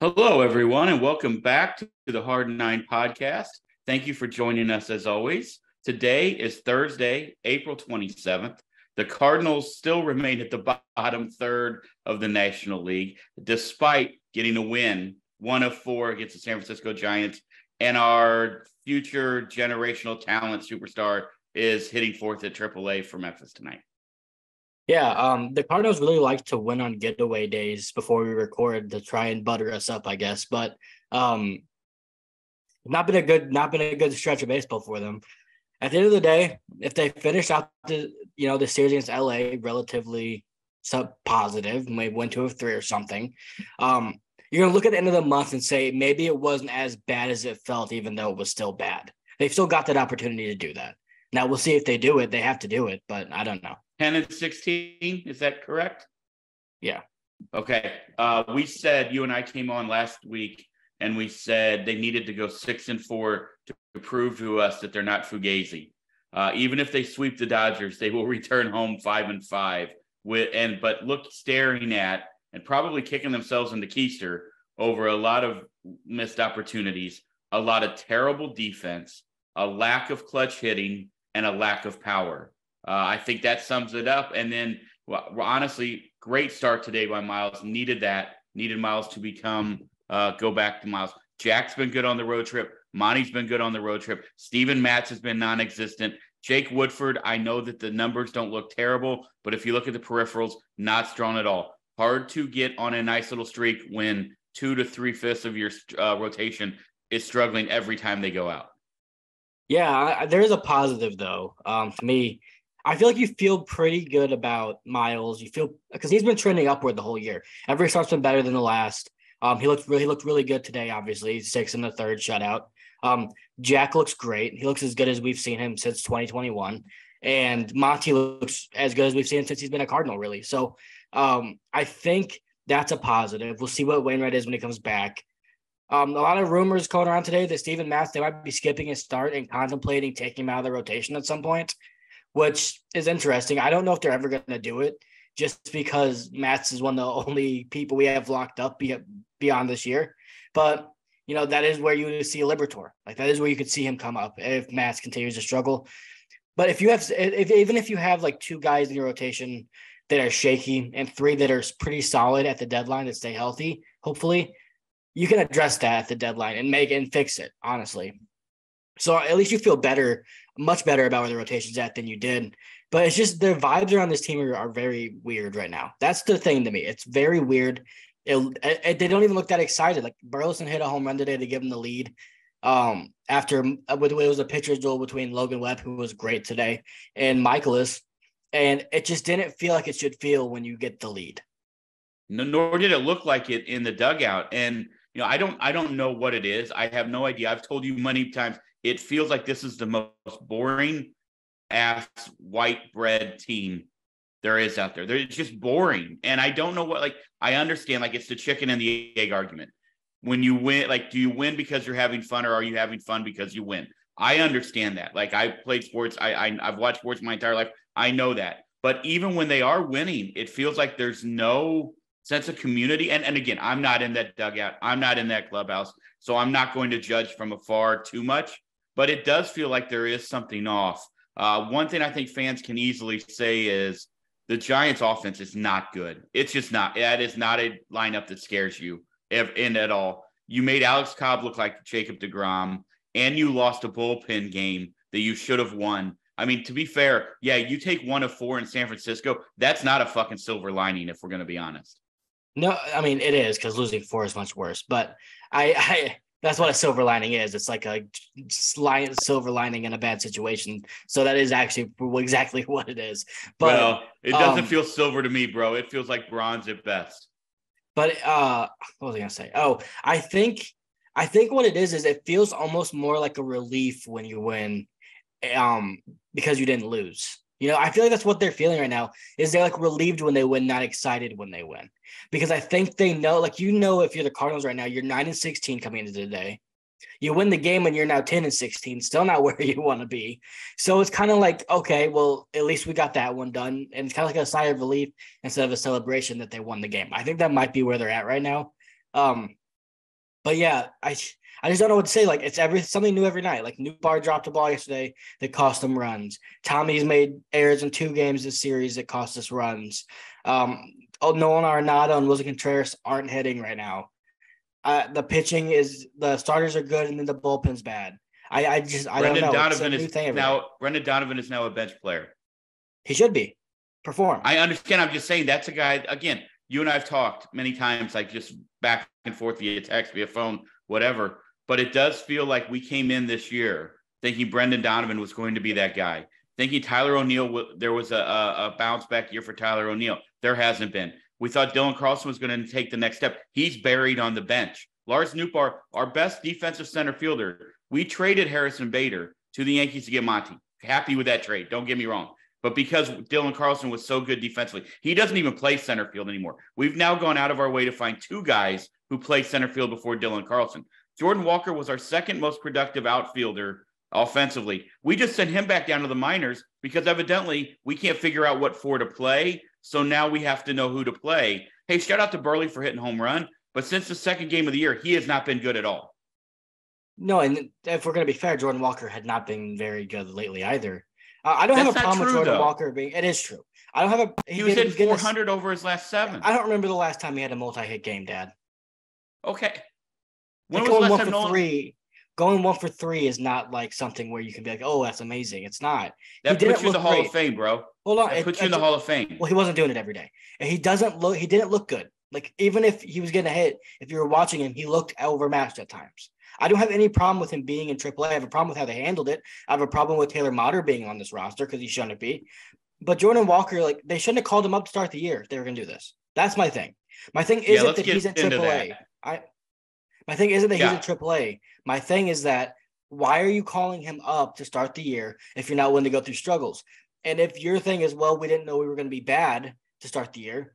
Hello, everyone, and welcome back to the Hard Nine podcast. Thank you for joining us as always. Today is Thursday, April 27th. The Cardinals still remain at the bottom third of the National League, despite getting a win, one of four against the San Francisco Giants. And our future generational talent superstar is hitting fourth at AAA for Memphis tonight. Yeah, the Cardinals really like to win on getaway days before we record to try and butter us up, I guess. But not been a good stretch of baseball for them. At the end of the day, if they finish out the series against LA relatively positive, maybe win 2 of 3 or something, you're gonna look at the end of the month and say maybe it wasn't as bad as it felt, even though it was still bad. They've still got that opportunity to do that. Now we'll see if they do it. They have to do it, but I don't know. 10 and 16, is that correct? Yeah. Okay. We said, you and I came on last week and we said they needed to go 6-4 to prove to us that they're not Fugazi. Even if they sweep the Dodgers, they will return home 5-5 but look staring at and probably kicking themselves in the keister over a lot of missed opportunities, a lot of terrible defense, a lack of clutch hitting, and a lack of power. I think that sums it up. And then, honestly, great start today by Miles. Needed Miles to go back to Miles. Jack's been good on the road trip. Monty's been good on the road trip. Steven Matz has been non-existent. Jake Woodford, I know that the numbers don't look terrible, but if you look at the peripherals, not strong at all. Hard to get on a nice little streak when 2 to 3/5 of your rotation is struggling every time they go out. Yeah, there is a positive though. To me, I feel like you feel pretty good about Miles. You feel because he's been trending upward the whole year. Every start's been better than the last. He looked really good today. Obviously, 6 in the third shutout. Jack looks great. He looks as good as we've seen him since 2021, and Monty looks as good as we've seen him since he's been a Cardinal. Really, so I think that's a positive. We'll see what Wainwright is when he comes back. A lot of rumors going around today that Steven Matz, they might be skipping his start and contemplating taking him out of the rotation at some point, which is interesting. I don't know if they're ever going to do it just because Matz is one of the only people we have locked up beyond this year. But, that is where you see a Libertor. Like, that is where you could see him come up if Matz continues to struggle. But even if you have like 2 guys in your rotation that are shaky and 3 that are pretty solid at the deadline that stay healthy, hopefully, you can address that at the deadline and fix it, honestly. So at least you feel better, much better about where the rotation's at than you did. But it's just their vibes around this team are very weird right now. That's the thing to me. It's very weird. They don't even look that excited. Like Burleson hit a home run today to give them the lead. After it was a pitcher's duel between Logan Webb, who was great today, and Michaelis. And it just didn't feel like it should feel when you get the lead. No, nor did it look like it in the dugout. And I don't know what it is. I have no idea. I've told you many times, it feels like this is the most boring ass white bread team there is out there. It's just boring. And I don't know I understand, it's the chicken and the egg argument. When you win, do you win because you're having fun or are you having fun because you win? I understand that. I played sports. I've watched sports my entire life. I know that. But even when they are winning, it feels like there's no sense of community. And again, I'm not in that dugout. I'm not in that clubhouse. So I'm not going to judge from afar too much, but it does feel like there is something off. One thing I think fans can easily say is the Giants offense is not good. It's just not. That is not a lineup that scares you in at all. You made Alex Cobb look like Jacob deGrom, and you lost a bullpen game that you should have won. I mean, to be fair, yeah, you take 1 of 4 in San Francisco. That's not a fucking silver lining, if we're going to be honest. No, I mean, it is because losing 4 is much worse. But I that's what a silver lining is. It's like a silver lining in a bad situation. So that is actually exactly what it is. But it doesn't feel silver to me, bro. It feels like bronze at best. But what was I gonna say? Oh, I think what it is it feels almost more like a relief when you win, because you didn't lose. I feel like that's what they're feeling right now is they're relieved when they win, not excited when they win. Because I think they know, if you're the Cardinals right now, you're 9-16 coming into the day. You win the game and you're now 10-16, still not where you want to be. So it's kind of like, okay, well, at least we got that one done. And it's kind of like a sigh of relief instead of a celebration that they won the game. I think that might be where they're at right now. But yeah, I just don't know what to say. Like it's something new every night. Like Newbar dropped a ball yesterday that cost them runs. Tommy's made errors in 2 games this series that cost us runs. Nolan Arenado and Wilson Contreras aren't hitting right now. The starters are good and then the bullpen's bad. I don't know. It's a new thing every day. Brendan Donovan is now a bench player. He should be perform. I understand. I'm just saying that's a guy. Again, you and I have talked many times, like just back and forth via text, via phone, whatever. But it does feel like we came in this year thinking Brendan Donovan was going to be that guy. Thinking Tyler O'Neill, there was a bounce back year for Tyler O'Neill. There hasn't been. We thought Dylan Carlson was going to take the next step. He's buried on the bench. Lars Nootbaar, our best defensive center fielder, we traded Harrison Bader to the Yankees to get Monty. Happy with that trade. Don't get me wrong. But because Dylan Carlson was so good defensively, he doesn't even play center field anymore. We've now gone out of our way to find 2 guys who play center field before Dylan Carlson. Jordan Walker was our second most productive outfielder offensively. We just sent him back down to the minors because evidently we can't figure out what 4 to play. So now we have to know who to play. Hey, shout out to Burley for hitting home run. But since the second game of the year, he has not been good at all. No, and if we're going to be fair, Jordan Walker had not been very good lately either. I don't have a problem with Jordan Walker being. It is true. I don't have a. He was hitting 400 over his last 7. I don't remember the last time he had a multi-hit game, Dad. Okay. When was the last time going 1 for 3 is not like something where you can be like, oh, that's amazing. It's not. That puts you in the Hall of Fame, bro. Hold on. That puts you in the Hall of Fame. Well, he wasn't doing it every day. And he didn't look good. Like, even if he was getting a hit, if you were watching him, he looked overmatched at times. I don't have any problem with him being in AAA. I have a problem with how they handled it. I have a problem with Taylor Motter being on this roster because he shouldn't be. But Jordan Walker, like, they shouldn't have called him up to start the year if they were going to do this. That's my thing. My thing isn't that he's in AAA. My thing isn't that he's in AAA. My thing is that why are you calling him up to start the year if you're not willing to go through struggles? And if your thing is, well, we didn't know we were going to be bad to start the year,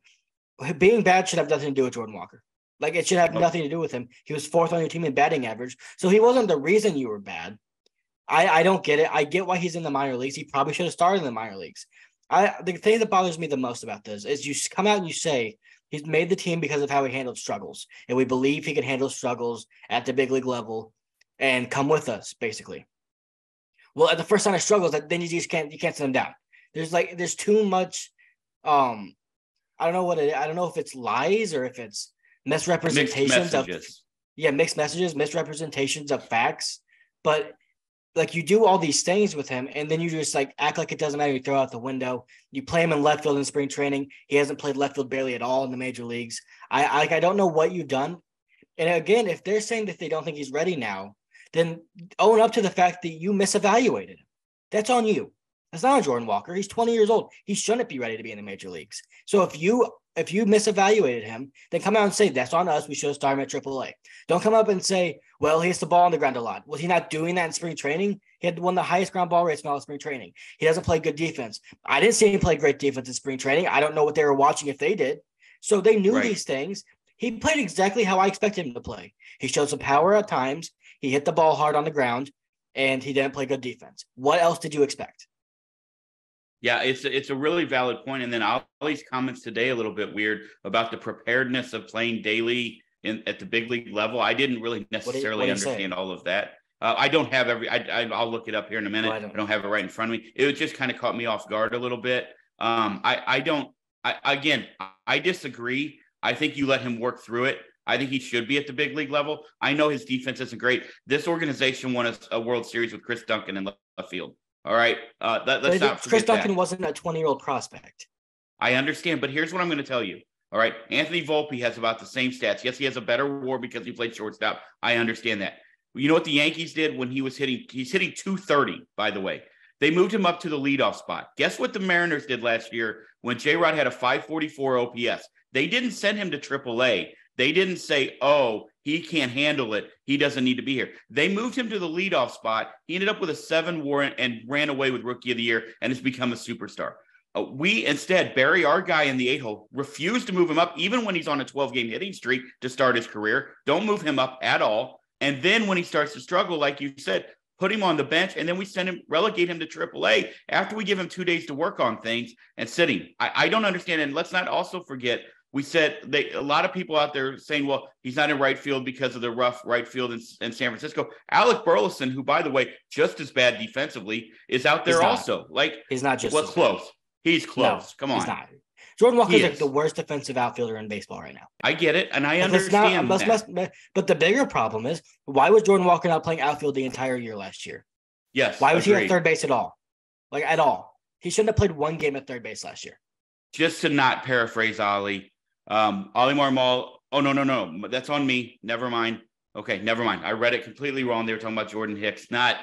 being bad should have nothing to do with Jordan Walker. Like, it should have nothing to do with him. He was 4th on your team in batting average. So he wasn't the reason you were bad. I don't get it. I get why he's in the minor leagues. He probably should have started in the minor leagues. The thing that bothers me the most about this is you come out and you say he's made the team because of how he handled struggles. And we believe he can handle struggles at the big league level and come with us, basically. Well, at the first sign of struggles, then you just can't send him down. There's too much I don't know if it's lies or if it's misrepresentations mixed messages, misrepresentations of facts. But like, you do all these things with him and then you just like act like it doesn't matter. You throw out the window. You play him in left field in spring training. He hasn't played left field barely at all in the major leagues. I don't know what you've done. And again, if they're saying that they don't think he's ready now, then own up to the fact that you misevaluated him. That's on you. That's not on Jordan Walker. He's 20 years old. He shouldn't be ready to be in the major leagues. So if you misevaluated him, then come out and say, that's on us. We should have started him at AAA. Don't come up and say, well, he hits the ball on the ground a lot. Was he not doing that in spring training? He had one of the highest ground ball rates in all of spring training. He doesn't play good defense. I didn't see him play great defense in spring training. I don't know what they were watching if they did. So they knew these things. He played exactly how I expected him to play. He showed some power at times. He hit the ball hard on the ground, and he didn't play good defense. What else did you expect? Yeah, it's a really valid point. And then Ollie's comments today a little bit weird about the preparedness of playing daily at the big league level. I didn't really necessarily understand all of that. I don't have I'll look it up here in a minute. I don't have it right in front of me. It just kind of caught me off guard a little bit. I disagree. I think you let him work through it. I think he should be at the big league level. I know his defense isn't great. This organization won a World Series with Chris Duncan in left field. All right. Let's not forget Chris Duncan wasn't a 20-year-old prospect. I understand, but here's what I'm going to tell you. All right. Anthony Volpe has about the same stats. Yes, he has a better WAR because he played shortstop. I understand that. You know what the Yankees did when he's hitting 230, by the way. They moved him up to the leadoff spot. Guess what the Mariners did last year when J-Rod had a 544 OPS? They didn't send him to AAA. They didn't say, oh, he can't handle it. He doesn't need to be here. They moved him to the leadoff spot. He ended up with a 7 WAR and ran away with Rookie of the Year and has become a superstar. We instead, Barry, our guy in the 8-hole, refused to move him up even when he's on a 12-game hitting streak to start his career. Don't move him up at all. And then when he starts to struggle, like you said, put him on the bench, and then we relegate him to AAA after we give him 2 days to work on things and sit him. I don't understand. And let's not also forget We said a lot of people out there saying, well, he's not in right field because of the rough right field in San Francisco. Alec Burleson, who, by the way, just as bad defensively, is out there also. Like, he's not just close. Bad. He's close. No, Come on. He's not. Jordan Walker's like the worst defensive outfielder in baseball right now. I get it, and I understand that. But the bigger problem is, why was Jordan Walker not playing outfield the entire year last year? Yes. Why was he at third base at all? Like, at all. He shouldn't have played one game at third base last year. Just to not paraphrase Ollie, Ollie Marmol. Oh, no. That's on me. Never mind. Okay, never mind. I read it completely wrong. They were talking about Jordan Hicks, not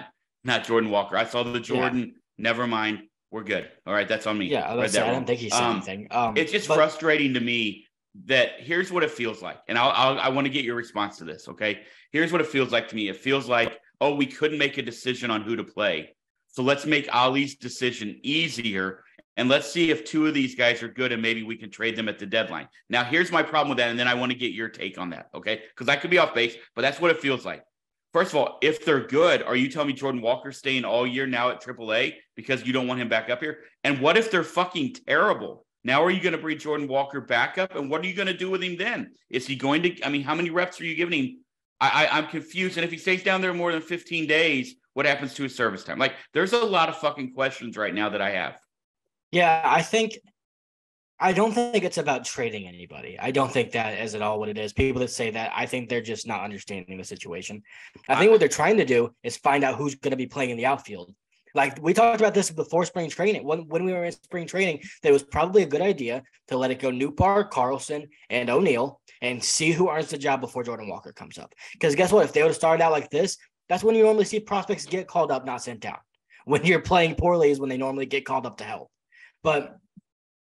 Jordan Walker. I saw the Jordan. Yeah. Never mind. We're good. All right, that's on me. Yeah, I don't think he said anything. It's just frustrating to me that here's what it feels like, and I want to get your response to this. Okay, here's what it feels like to me. It feels like, oh, we couldn't make a decision on who to play, so let's make Ollie's decision easier, and let's see if two of these guys are good, and maybe we can trade them at the deadline. Now, here's my problem with that, and then I want to get your take on that. Okay, because I could be off base, but that's what it feels like. First of all, if they're good, are you telling me Jordan Walker's staying all year now at AAA because you don't want him back up here? And what if they're fucking terrible? Now are you going to bring Jordan Walker back up? And what are you going to do with him then? Is he going to – I mean, how many reps are you giving him? I'm confused. And if he stays down there more than 15 days, what happens to his service time? Like, there's a lot of fucking questions right now that I have. Yeah, I don't think it's about trading anybody. I don't think that is at all what it is. People that say that, I think they're just not understanding the situation. I think what they're trying to do is find out who's going to be playing in the outfield. Like, we talked about this before spring training. When we were in spring training, that it was probably a good idea to let it go Newpark, Carlson, and O'Neill and see who earns the job before Jordan Walker comes up. Because guess what? If they would have started out like this, that's when you normally see prospects get called up, not sent down. When you're playing poorly is when they normally get called up to help. But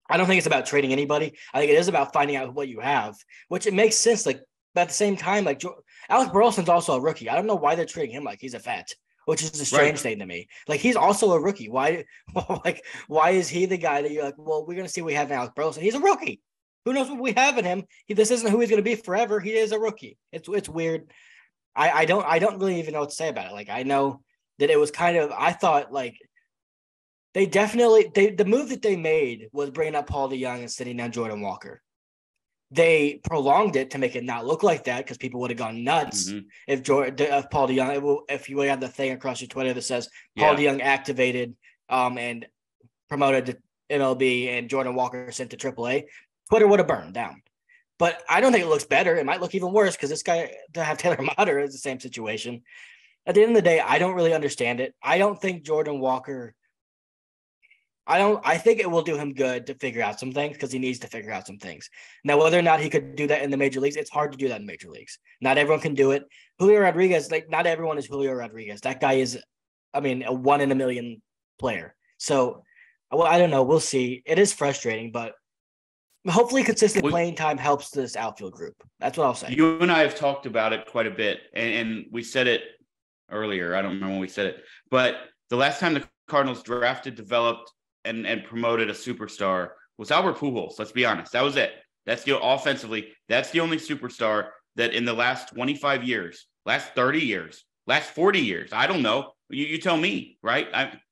I don't think it's about trading anybody. I think it is about finding out what you have, which it makes sense. Like, but at the same time, like Alec Burleson's also a rookie. I don't know why they're treating him like he's a vet, which is a strange thing to me. Like, he's also a rookie. Why is he the guy that you're like, well, we're going to see what we have in Alec Burleson. He's a rookie. Who knows what we have in him? This isn't who he's going to be forever. He is a rookie. It's weird. I don't really even know what to say about it. Like, I know that it was kind of, I thought, like, the move that they made was bringing up Paul DeYoung and sitting down Jordan Walker. They prolonged it to make it not look like that because people would have gone nuts if Paul DeYoung, if you had the thing across your Twitter that says Paul DeYoung activated and promoted to MLB and Jordan Walker sent to AAA, Twitter would have burned down. But I don't think it looks better. It might look even worse because this guy to have Taylor Motter is the same situation. At the end of the day, I don't really understand it. I don't think Jordan Walker. I think it will do him good to figure out some things because he needs to figure out some things. Now, whether or not he could do that in the major leagues, it's hard to do that in major leagues. Not everyone can do it. Julio Rodriguez, like, not everyone is Julio Rodriguez. That guy is, a 1 in a million player. So, well, I don't know. We'll see. It is frustrating, but hopefully consistent playing time helps this outfield group. That's what I'll say. You and I have talked about it quite a bit, and we said it earlier. I don't remember when we said it, but the last time the Cardinals drafted, developed, and promoted a superstar was Albert Pujols. Let's be honest. That was it. That's offensively, that's the only superstar that in the last 25 years, last 30 years, last 40 years, I don't know. You tell me, right?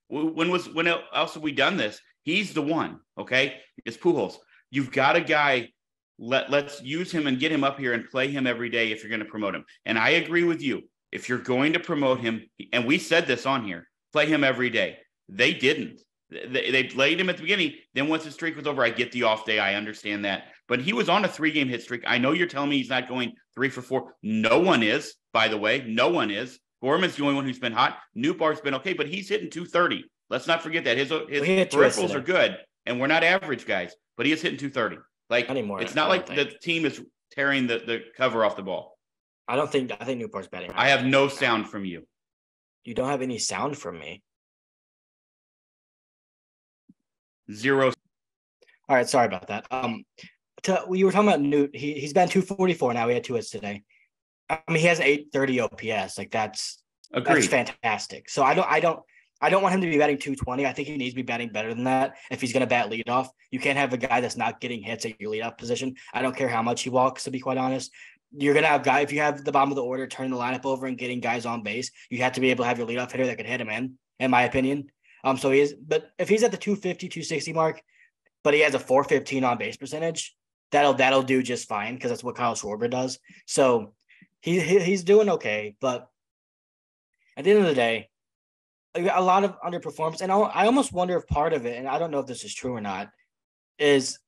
When else have we done this? He's the one, okay? It's Pujols. You've got a guy, let's use him and get him up here and play him every day if you're going to promote him. And I agree with you. If you're going to promote him, and we said this on here, play him every day. They didn't. They played him at the beginning. Then once the streak was over, I get the off day. I understand that. But he was on a 3-game hit streak. I know you're telling me he's not going 3 for 4. No one is, by the way. No one is. Gorman's the only one who's been hot. Newpark's been okay, but he's hitting 230. Let's not forget that. His peripherals are good, and we're not average guys, but he is hitting 230. Like, it's not like the team is tearing the cover off the ball. I think Newpark's batting. I have no sound from you. You don't have any sound from me. 0. All right, sorry about that. You were talking about Newt. He's been 244 now. He had 2 hits today. He has an 830 OPS. Like, that's fantastic. So I don't want him to be batting 220. I think he needs to be batting better than that if he's going to bat leadoff. You can't have a guy that's not getting hits at your leadoff position. I don't care how much he walks, to be quite honest. You're going to have if you have the bottom of the order, turning the lineup over and getting guys on base, you have to be able to have your leadoff hitter that can hit him in my opinion. So he is, but if he's at the 250, 260 mark, but he has a 415 on base percentage, that'll do just fine because that's what Kyle Schwarber does. So he's doing okay, but at the end of the day, a lot of underperformance, and I almost wonder if part of it, and I don't know if this is true or not, is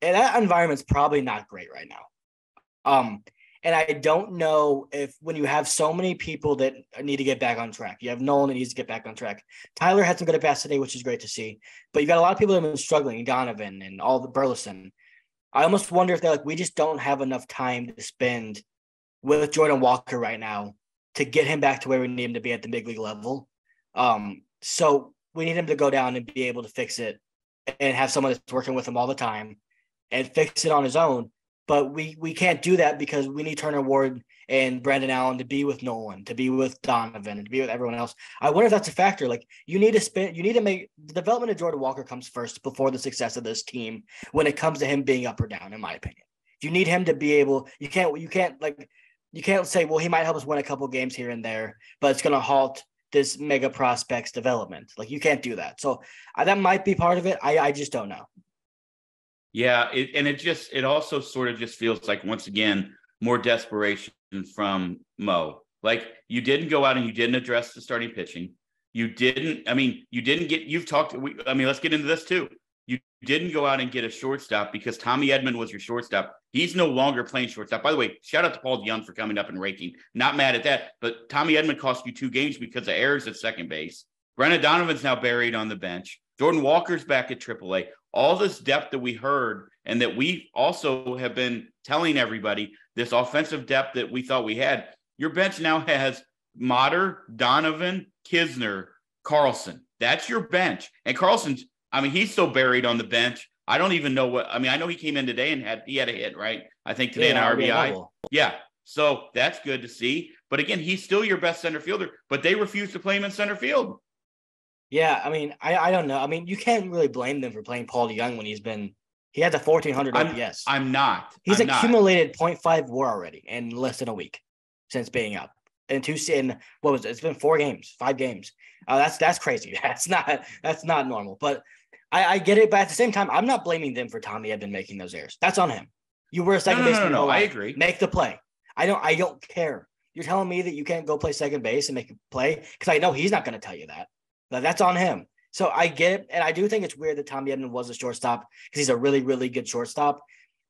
that environment's probably not great right now. And I don't know if when you have so many people that need to get back on track, you have Nolan that needs to get back on track. Tyler had some good at bats today, which is great to see. But you got a lot of people that have been struggling, Donovan and all the Burleson. I almost wonder if they're like, we just don't have enough time to spend with Jordan Walker right now to get him back to where we need him to be at the big league level. So we need him to go down and be able to fix it and have someone that's working with him all the time and fix it on his own. But we can't do that because we need Turner Ward and Brandon Allen to be with Nolan, to be with Donovan, and to be with everyone else. I wonder if that's a factor. Like you need to make the development of Jordan Walker comes first before the success of this team when it comes to him being up or down, in my opinion. You need him to be able, you can't say, well, he might help us win a couple games here and there, but it's going to halt this mega prospects development. Like you can't do that. So that might be part of it. I just don't know. Yeah, it also sort of just feels like, once again, more desperation from Mo. Like you didn't go out and you didn't address the starting pitching. Let's get into this too. You didn't go out and get a shortstop because Tommy Edman was your shortstop. He's no longer playing shortstop. By the way, shout out to Paul DeYoung for coming up and raking. Not mad at that, but Tommy Edman cost you 2 games because of errors at second base. Brennan Donovan's now buried on the bench. Jordan Walker's back at AAA. All this depth that we heard and that we also have been telling everybody, this offensive depth that we thought we had, your bench now has Motter, Donovan, Kisner, Carlson. That's your bench. And Carlson's, he's still buried on the bench. I don't even know I know he came in today and he had a hit, right? I think today in RBI. Yeah. So that's good to see. But again, he's still your best center fielder, but they refuse to play him in center field. Yeah, I don't know. You can't really blame them for playing Paul DeYoung when he had the 1,400 OPS. I'm not. He's accumulated 0.5 WAR already in less than a week since being up. What was it? It's been 5 games. That's crazy. That's not normal. But I get it. But at the same time, I'm not blaming them for Tommy Edman making those errors. That's on him. You were a second baseman. No, I agree. Make the play. I don't care. You're telling me that you can't go play second base and make a play because I know he's not going to tell you that. That's on him. So I get it. And I do think it's weird that Tommy Edman was a shortstop because he's a really, really good shortstop.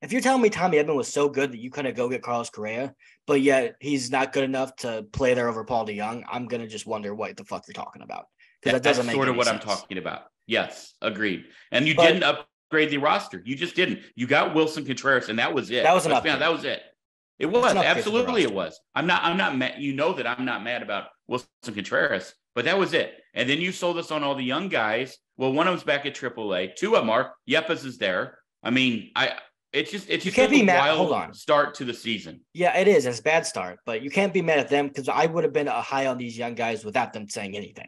If you're telling me Tommy Edman was so good that you couldn't go get Carlos Correa, but yet he's not good enough to play there over Paul DeYoung, I'm going to just wonder what the fuck you're talking about. Because that doesn't make sort of what sense. I'm talking about. Yes, agreed. And you didn't upgrade the roster. You just didn't. You got Wilson Contreras, and that was it. That was an upgrade. That was it. It was. Absolutely it was. I'm not mad. You know that I'm not mad about Wilson Contreras, but that was it. And then you sold us on all the young guys. Well, one of them's back at AAA. 2 of them are. Yepes is there. It's just you can't be mad. Hold on. Start to the season. Yeah, it is. It's a bad start, but you can't be mad at them because I would have been high on these young guys without them saying anything.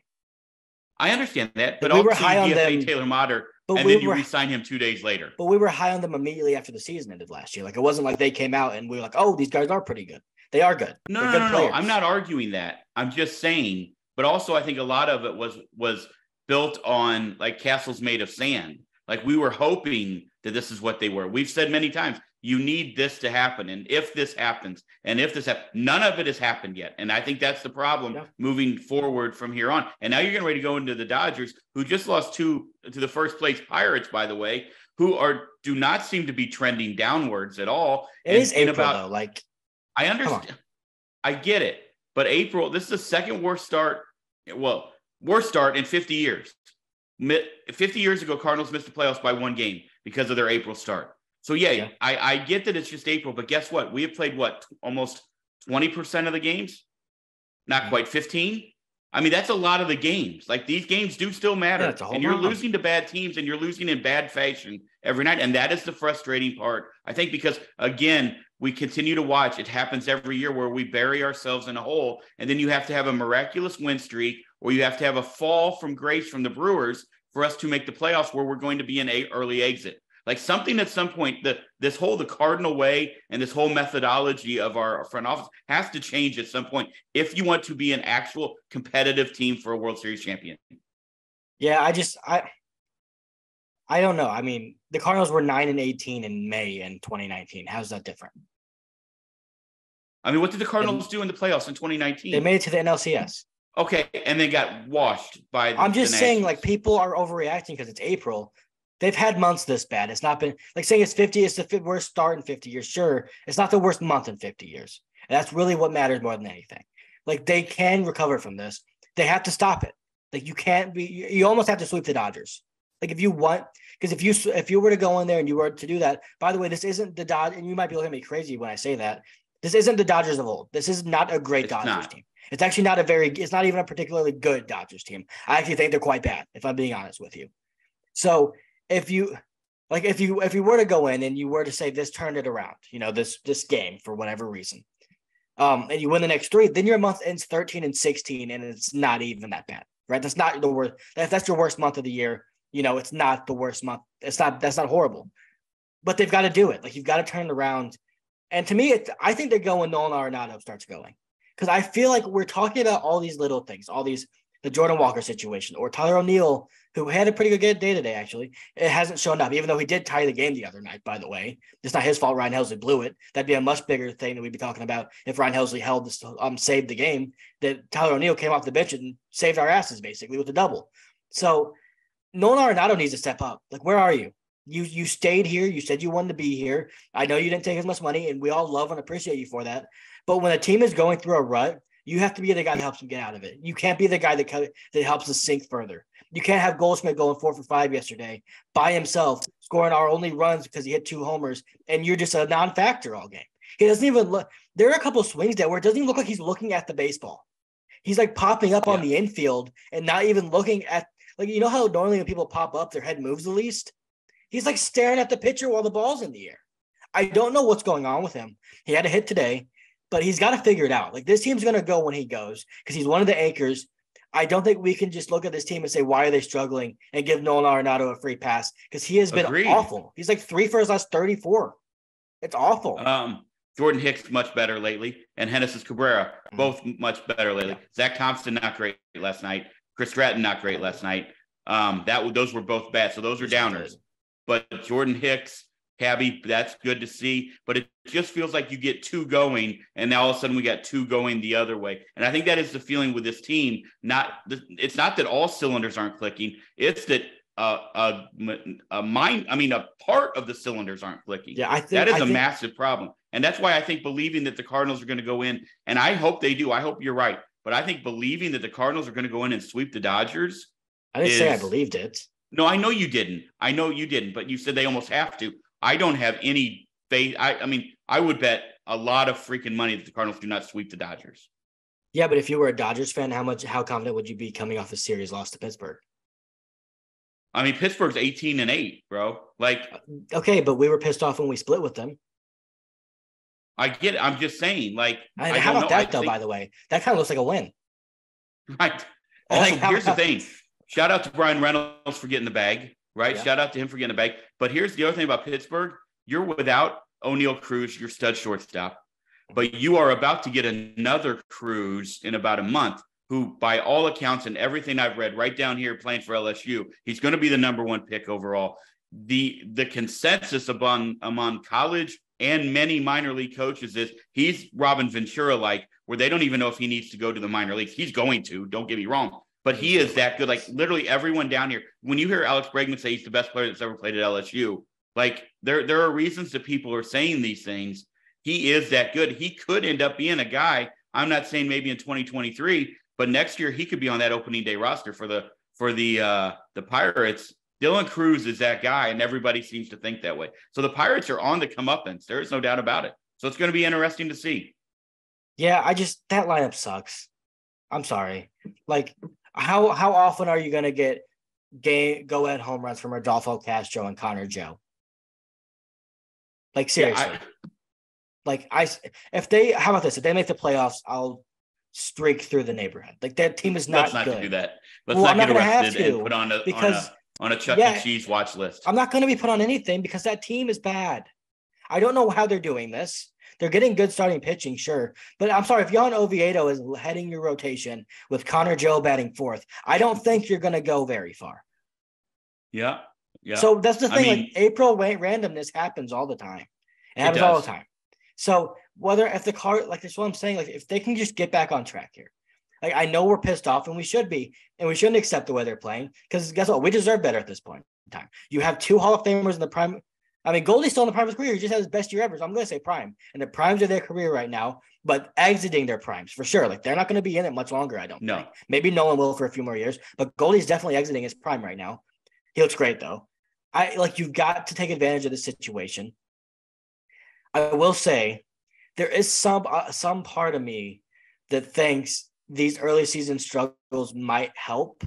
I understand that, but we were high on them. Taylor Motter, and then you re-sign him 2 days later. But we were high on them immediately after the season ended last year. Like it wasn't like they came out and we were like, "Oh, these guys are pretty good." They are good. No. I'm not arguing that. I'm just saying. But also, I think a lot of it was built on like castles made of sand. Like we were hoping that this is what they were. We've said many times, you need this to happen. And if this happens, none of it has happened yet. And I think that's the problem moving forward from here on. And now you're getting ready to go into the Dodgers, who just lost to the first place Pirates, by the way, who do not seem to be trending downwards at all. It is April, though. Like I understand. I get it. But April, this is the second worst start. Well, worst start in 50 years. 50 years ago, Cardinals missed the playoffs by 1 game because of their April start. So, yeah. I get that it's just April, but guess what? We have played, almost 20% of the games? Not quite 15? That's a lot of the games. Like, these games do still matter. Yeah, and you're losing to bad teams, and you're losing in bad fashion every night. And that is the frustrating part, I think, because, again, we continue to watch. It happens every year where we bury ourselves in a hole, and then you have to have a miraculous win streak, or you have to have a fall from grace from the Brewers for us to make the playoffs where we're going to be an early exit. Like something at some point, the Cardinal way and this whole methodology of our front office has to change at some point if you want to be an actual competitive team for a World Series champion. Yeah, I don't know. The Cardinals were 9-18 in May in 2019. How's that different? I mean, what did the Cardinals do in the playoffs in 2019? They made it to the NLCS. Okay, and they got washed by I'm just the saying, Nationals. people are overreacting because it's April. They've had months this bad. It's not been saying it's the worst start in 50 years. Sure, it's not the worst month in 50 years. And that's really what matters more than anything. They can recover from this. They have to stop it. You can't be. You almost have to sweep the Dodgers. If you want, because if you were to go in there and you were to do that. By the way, this isn't the Dodgers, and you might be looking at me crazy when I say that. This isn't the Dodgers of old. This is not a great Dodgers team. It's actually it's not even a particularly good Dodgers team. I actually think they're quite bad, if I'm being honest with you. So if you were to go in and you were to say this turned it around, this game for whatever reason, and you win the next three, then your month ends 13-16, and it's not even that bad, right? That's not the worst. That's your worst month of the year. It's not the worst month. That's not horrible, but they've got to do it. You've got to turn it around. And to me, I think they're going Nolan Arenado starts going. Because I feel like we're talking about all these little things, the Jordan Walker situation, or Tyler O'Neill, who had a pretty good day today, actually. It hasn't shown up, even though he did tie the game the other night, by the way. It's not his fault Ryan Helsley blew it. That'd be a much bigger thing that we'd be talking about if Ryan Helsley saved the game, that Tyler O'Neill came off the bench and saved our asses, basically, with the double. So Nolan Arenado needs to step up. Where are you? You stayed here. You said you wanted to be here. I know you didn't take as much money, and we all love and appreciate you for that. But when a team is going through a rut, you have to be the guy that helps them get out of it. You can't be the guy that helps us sink further. You can't have Goldschmidt going 4 for 5 yesterday by himself, scoring our only runs because he hit 2 homers, and you're just a non-factor all game. He doesn't even look. There are a couple of swings there where it doesn't even look like he's looking at the baseball. He's popping up on the infield and not even looking at how normally when people pop up, their head moves the least. He's staring at the pitcher while the ball's in the air. I don't know what's going on with him. He had a hit today, but he's got to figure it out. This team's going to go when he goes because he's one of the anchors. I don't think we can just look at this team and say, why are they struggling, and give Nolan Arenado a free pass, because he has been awful. He's 3 for his last 34. It's awful. Jordan Hicks much better lately, and Genesis Cabrera both much better lately. Yeah. Zach Thompson not great last night. Chris Stratton not great last night. Those were both bad, so those are downers. But Jordan Hicks, Cabby, that's good to see. But it just feels like you get 2 going, and now all of a sudden we got 2 going the other way. And I think that is the feeling with this team. It's not that all cylinders aren't clicking. It's that a part of the cylinders aren't clicking. Yeah, I think that is a massive problem. And that's why I think believing that the Cardinals are going to go in, and I hope they do. I hope you're right. But I think believing that the Cardinals are going to go in and sweep the Dodgers. I didn't say I believed it. No, I know you didn't. But you said they almost have to. I don't have any faith. I would bet a lot of freaking money that the Cardinals do not sweep the Dodgers. Yeah, but if you were a Dodgers fan, how confident would you be coming off a series loss to Pittsburgh? Pittsburgh's 18-8, bro. Okay, but we were pissed off when we split with them. I get it. I'm just saying, how about that, though, by the way? That kind of looks like a win. Right. Also, here's the thing. Shout out to Brian Reynolds for getting the bag, right? Yeah. Shout out to him for getting the bag. But here's the other thing about Pittsburgh. You're without O'Neill Cruz, your stud shortstop. But you are about to get another Cruz in about a month, who, by all accounts and everything I've read right down here playing for LSU, he's going to be the number 1 pick overall. The consensus among college and many minor league coaches is he's Robin Ventura-like, where they don't even know if he needs to go to the minor leagues. He's going to, don't get me wrong. But he is that good. Literally everyone down here, when you hear Alex Bregman say he's the best player that's ever played at LSU, there are reasons that people are saying these things. He is that good. He could end up being a guy. I'm not saying maybe in 2023, but next year he could be on that opening day roster for the Pirates. Dylan Cruz is that guy, and everybody seems to think that way. So the Pirates are on the comeuppance. There is no doubt about it. So it's going to be interesting to see. Yeah, that lineup sucks. I'm sorry. How often are you going to get go-ahead home runs from Rodolfo Castro and Connor Joe? Seriously. How about this? If they make the playoffs, I'll streak through the neighborhood. That team is not good. Let's not do that. Let's not get arrested and put on a Chuck E. Cheese watch list. I'm not going to be put on anything because that team is bad. I don't know how they're doing this. They're getting good starting pitching, sure. But I'm sorry, if Yon Oviedo is heading your rotation with Connor Joe batting 4th, I don't think you're going to go very far. Yeah. Yeah. So that's the I thing. mean, Like April randomness happens all the time. It it happens all does. the time. So whether if the car, like that's what I'm saying, like if they can just get back on track here, like I know we're pissed off and we should be, and we shouldn't accept the way they're playing because guess what? We deserve better at this point in time. You have two Hall of Famers in the prime. I mean, Goldie's still in the prime of his career. He just had his best year ever. So I'm going to say prime. And the primes of their career right now, but exiting their primes for sure. Like they're not going to be in it much longer, I don't think. No. Maybe Nolan will for a few more years, but Goldie's definitely exiting his prime right now. He looks great though. You've got to take advantage of the situation. I will say there is some part of me that thinks these early season struggles might help,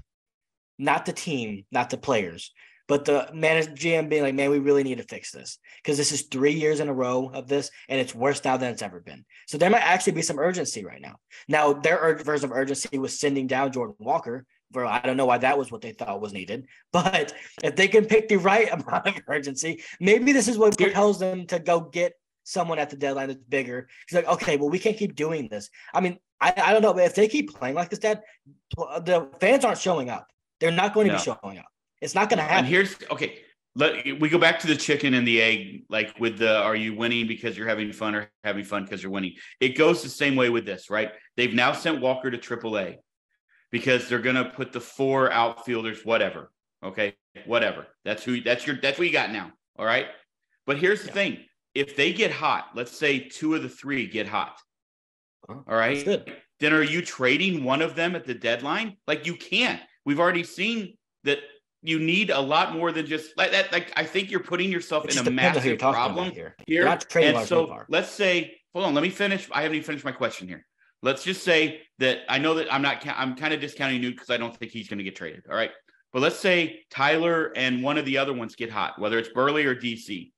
not the team, not the players, but the GM being like, man, we really need to fix this because this is 3 years in a row of this, and it's worse now than it's ever been. So there might actually be some urgency right now. Now, their version of urgency was sending down Jordan Walker. For I don't know why that was what they thought was needed, but if they can pick the right amount of urgency, maybe this is what propels them to go get someone at the deadline that's bigger. He's like, okay, well, we can't keep doing this. I mean, I don't know, but if they keep playing like this, Dad, the fans aren't showing up. They're not going to be showing up. It's not going to happen. And here's okay. We go back to the chicken and the egg, like with the are you winning because you're having fun or having fun because you're winning? It goes the same way with this, right? They've now sent Walker to AAA because they're going to put the 4 outfielders, whatever. Okay, whatever. That's what you got now. All right. But here's the thing: if they get hot, let's say 2 of the 3 get hot. All right. Good. Then are you trading one of them at the deadline? Like you can't. We've already seen that you need a lot more than just like that. Like I think you're putting yourself in a massive problem here. And so let's say, hold on, let me finish. I haven't even finished my question here. Let's just say that I know that I'm kind of discounting Newt because I don't think he's going to get traded. All right. But let's say Tyler and one of the other ones get hot, whether it's Burley or DC.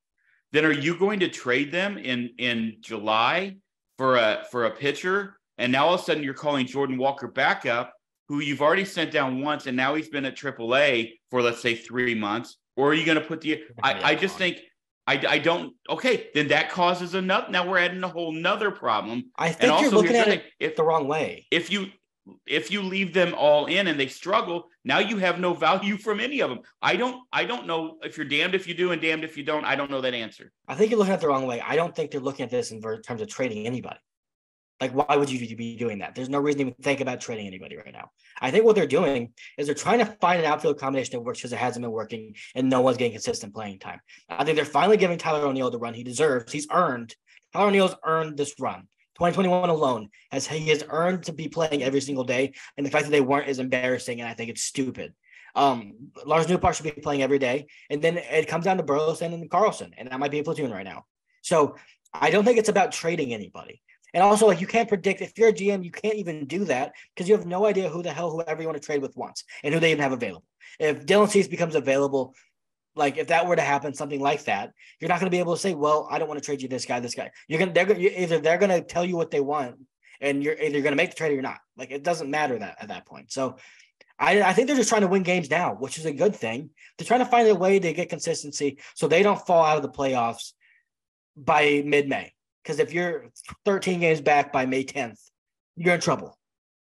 Then are you going to trade them in July for a pitcher? And now all of a sudden you're calling Jordan Walker back up, who you've already sent down once, and now he's been at AAA for, let's say, 3 months? Or are you going to put I just think I don't. Okay, then that causes enough. Now we're adding a whole nother problem. I think you're looking at it the wrong way. If you leave them all in and they struggle, now you have no value from any of them. I don't know if you're damned if you do and damned if you don't. I don't know that answer. I think you're looking at it the wrong way. I don't think they're looking at this in terms of trading anybody. Like, why would you be doing that? There's no reason to even think about trading anybody right now. I think what they're doing is they're trying to find an outfield combination that works because it hasn't been working and no one's getting consistent playing time. I think they're finally giving Tyler O'Neill the run he deserves. Tyler O'Neill's earned this run. 2021 alone he has earned to be playing every single day. And the fact that they weren't is embarrassing, and I think it's stupid. Lars Newpark should be playing every day. And then it comes down to Burleson and Carlson, and that might be a platoon right now. So I don't think it's about trading anybody. And also, like, you can't predict, if you're a GM, you can't even do that because you have no idea whoever you want to trade with wants and who they even have available. If Dylan Cease becomes available, like if that were to happen, something like that, you're not going to be able to say, well, I don't want to trade you this guy. They're going to tell you what they want, and you're either going to make the trade or you're not. Like, it doesn't matter at that point. So I think they're just trying to win games now, which is a good thing. They're trying to find a way to get consistency so they don't fall out of the playoffs by mid-May. Because if you're 13 games back by May 10th, you're in trouble.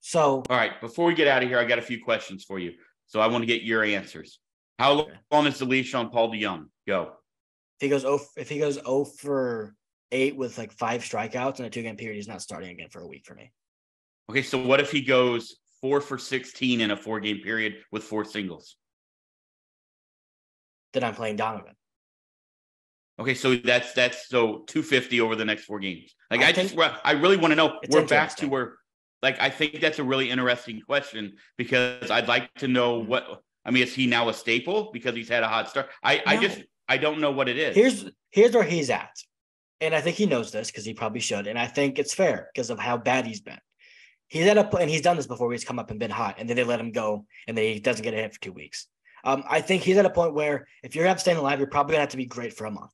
So, all right, before we get out of here, I got a few questions for you. So I want to get your answers. How long is the leash on Paul DeJong? Go. If he goes 0 for 8 with like 5 strikeouts in a 2-game period, he's not starting again for a week for me. Okay, so what if he goes 4 for 16 in a 4-game period with 4 singles? Then I'm playing Donovan. Okay, so that's so 250 over the next 4 games. Like I really want to know. We're back to where, like, I think that's a really interesting question because I'd like to know what. I mean, is he now a staple because he's had a hot start? I don't know what it is. Here's where he's at, and I think he knows this because he probably should, and I think it's fair because of how bad he's been. He's at and he's done this before where he's come up and been hot, and then they let him go, and then he doesn't get a hit for 2 weeks. I think he's at a point where if you're going to have to stay alive, you're probably going to have to be great for a month.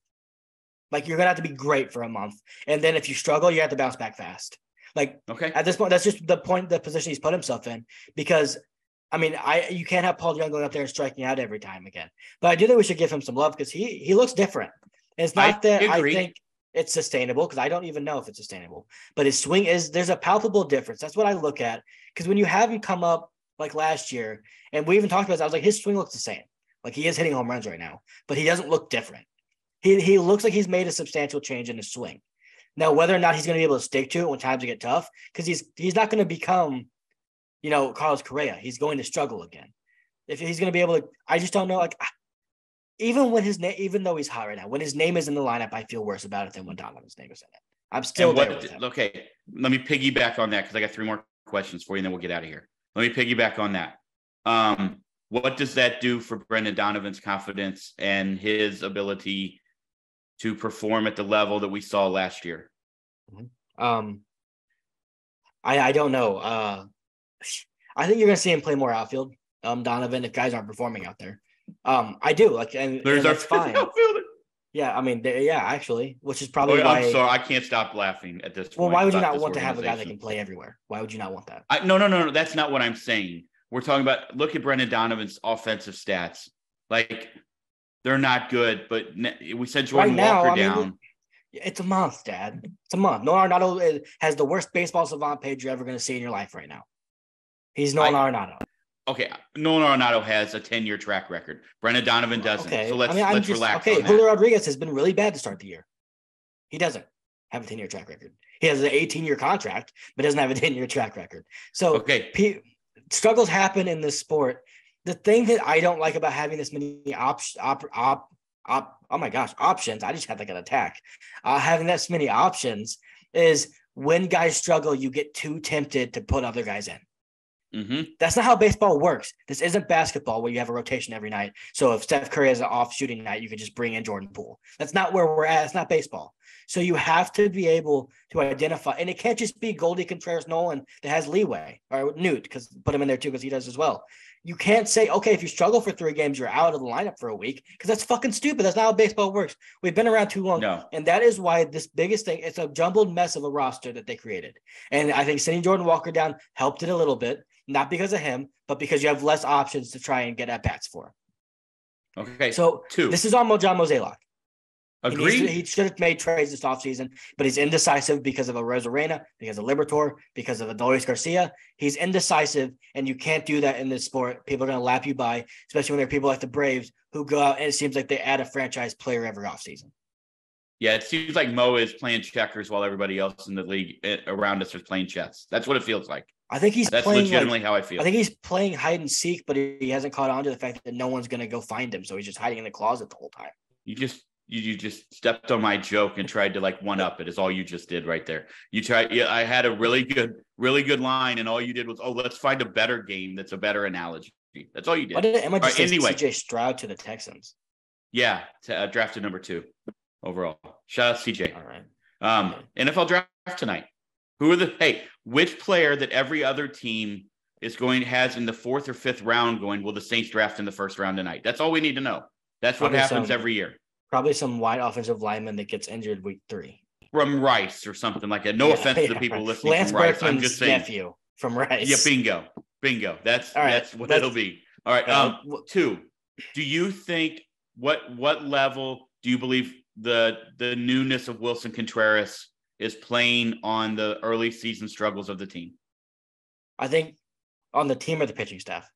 Like, you're going to have to be great for a month. And then if you struggle, you have to bounce back fast. Like, okay, at this point, that's just the position he's put himself in. Because, I mean, you can't have Paul DeJong going up there and striking out every time again. But I do think we should give him some love because he looks different. And it's not that I think it's sustainable because I don't even know if it's sustainable. But his swing there's a palpable difference. That's what I look at. Because when you have him come up like last year, and we even talked about this, I was like, his swing looks the same. Like he is hitting home runs right now, but he doesn't look different. He looks like he's made a substantial change in his swing. Now, whether or not he's going to be able to stick to it when times get tough, because he's not going to become, Carlos Correa. He's going to struggle again. If he's going to be able to, I just don't know. Like, even though he's hot right now, when his name is in the lineup, I feel worse about it than when Donovan's name is in it. I'm still there with him. Okay, let me piggyback on that because I got 3 more questions for you, and then we'll get out of here. Let me piggyback on that. What does that do for Brendan Donovan's confidence and his ability to perform at the level that we saw last year? I don't know. I think you're going to see him play more outfield, Donovan, if guys aren't performing out there. I do. And that's fine. Outfielder. Yeah, I mean, actually, which is probably why. I'm sorry, I can't stop laughing at this point. Well, why would you not want to have a guy that can play everywhere? Why would you not want that? No. That's not what I'm saying. We're talking about, look at Brendan Donovan's offensive stats. Like, they're not good, but we sent Jordan Walker down. It's a month, Dad. It's a month. Nolan Arenado has the worst baseball savant page you're ever going to see in your life right now. He's Nolan Arenado. Okay, Nolan Arenado has a 10-year track record. Brendan Donovan doesn't. Okay. So let's relax. Okay, Julio Rodriguez has been really bad to start the year. He doesn't have a 10-year track record. He has an 18-year contract, but doesn't have a 10-year track record. So struggles happen in this sport. The thing that I don't like about having this many options, I just had like an attack. Having this many options is when guys struggle, you get too tempted to put other guys in. Mm-hmm. That's not how baseball works. This isn't basketball where you have a rotation every night. So if Steph Curry has an off shooting night, you could just bring in Jordan Poole. That's not where we're at. It's not baseball. So you have to be able to identify, and it can't just be Goldie Contreras Nolan that has leeway, or Newt, because put him in there too, because he does as well. You can't say, okay, if you struggle for 3 games, you're out of the lineup for a week, because that's fucking stupid. That's not how baseball works. We've been around too long. No. And that is why this biggest thing, it's a jumbled mess of a roster that they created. And I think sending Jordan Walker down helped it a little bit, not because of him, but because you have less options to try and get at-bats for. Okay. So 2. This is on John Mozeliak. Agreed. He should have made trades this offseason, but he's indecisive because of a Rosarena, because of Libertor, because of Adolis Garcia. He's indecisive, and you can't do that in this sport. People are going to lap you by, especially when there are people like the Braves who go out and it seems like they add a franchise player every offseason. Yeah, it seems like Mo is playing checkers while everybody else in the league around us is playing chess. That's what it feels like. I think that's legitimately how I feel. I think he's playing hide and seek, but he hasn't caught on to the fact that no one's going to go find him, so he's just hiding in the closet the whole time. You just stepped on my joke and tried to like one up it is all you just did right there. I had a really good line, and all you did was, let's find a better game that's a better analogy. That's all you did. Emma just said CJ Stroud to the Texans. Yeah, drafted number 2 overall. Shout out CJ. All right. NFL draft tonight. Which player that every other team has in the 4th or 5th round will the Saints draft in the 1st round tonight? That's all we need to know. That's what happens every year. Probably some wide offensive lineman that gets injured week 3. From Rice or something like that. No offense to the people listening Lance from Rice. I'm just saying. Nephew from Rice. Yeah, bingo. That's what it'll be. All right. 2. Do you think what level do you believe the newness of Wilson Contreras is playing on the early season struggles of the team? I think on the team or the pitching staff.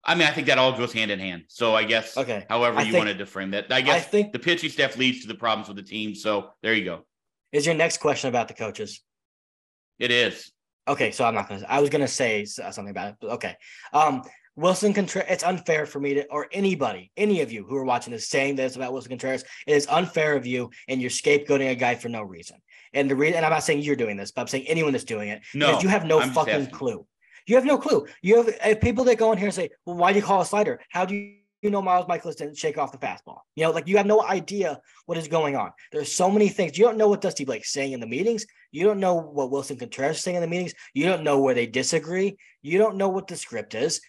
I mean, I think that all goes hand in hand. So I guess, however you wanted to frame that, I think the pitching staff leads to the problems with the team. So there you go. Is your next question about the coaches? It is. Okay, so I was going to say something about it, but okay. Wilson Contreras, it's unfair for me or any of you who are watching this saying this about Wilson Contreras. It is unfair of you, and you're scapegoating a guy for no reason. And and I'm not saying you're doing this, but I'm saying anyone that's doing it. No, because you have no fucking clue. You have no clue. You have people that go in here and say, well, why do you call a slider? How do you know Miles Michaelis didn't shake off the fastball? You have no idea what is going on. There's so many things. You don't know what Dusty Blake's saying in the meetings. You don't know what Wilson Contreras is saying in the meetings. You don't know where they disagree. You don't know what the script is.